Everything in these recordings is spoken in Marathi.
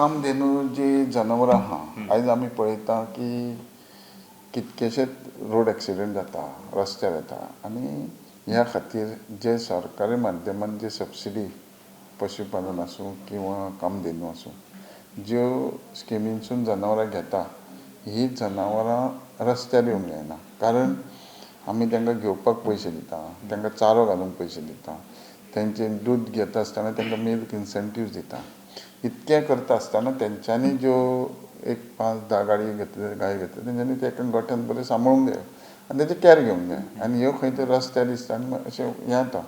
कामधेनू जी जनावरां आहा आयज आमी पळयता की कितकेशेच रोड एक्सिडेंट जाता रस्त्यार येता आनी ह्या खातीर जे सरकारी माध्यमांत जी सबसिडी पशुपालन आसूं किंवा कामधेनू आसूं ज्यो स्किमींसून जनावरां घेता ही जनावरां रस्त्यार येवंक जायना कारण आमी तांकां घेवपाक पयशे दिता तांकां चारो घालूंक पयशे दिता तेंचे दूध घेता आसतना तांकां मिल्क इन्सेंटिव्स दिता इतकें करता आसतना तेंच्यांनी ज्यो एक 5-10 गाडयो घेतल्यो गायो घेतल्यो तेंच्यांनी ते एका गोठ्यान बरें सांबाळूंक जाय आनी तेची कॅर घेवंक जाय आनी ह्यो खंय तरी रस्त्यार दिसता आनी अशें हें जाता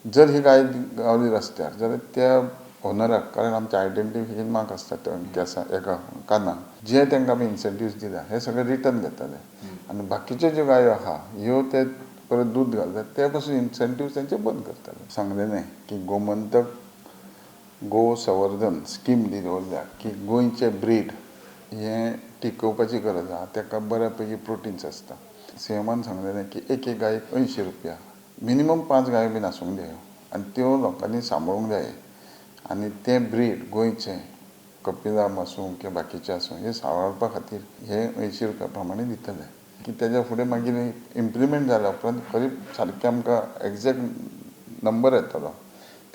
जर ही गाय गावली रस्त्यार जाल्यार त्या ओनराक कारण आमचें आयडेंटिफिकेशन मार्क आसता केंसा एका कानाक जे तांकां आमी इन्सेंटिव्स दिल्या हे सगळे रिटर्न घेतले आनी बाकीच्यो ज्यो गायो आहा ह्यो ते परत दूध घालतात ते पासून इन्सेंटिव्स तेंचे बंद करताले सांगलेलें की गोमंतक गो संवर्धन स्कीम दवरल्या की गोंयचे ब्रीड हें टिकोवपाची गरज आहा ताका बऱ्या पैकी प्रोटिन्स आसता सीएमान सांगलेलें की एक गायेक 80 रुपया मिनिमम 5 गायो बीन आसूंक जायो आनी त्यो लोकांनी सांबाळूंक जाय आनी तें ब्रीड गोंयचें कपिलाम आसूं किंवा बाकीचें आसूं हें सांबाळपा खातीर हे 80 रुपया प्रमाणे दितले की तेज्या फुडें मागीर इम्प्लिमेंट जाल्या उपरांत खरी सारकें आमकां एग्जॅक्ट नंबर येतलो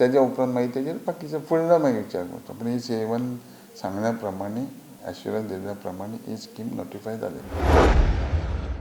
तेज्या उपरांत मागीर तेजेर बाकीचे फुडलो मागीर विचार करता पूण ही सीएमान सांगल्या प्रमाणे एश्युरन्स दिल्ल्या प्रमाणे ही स्कीम नोटिफाय जाली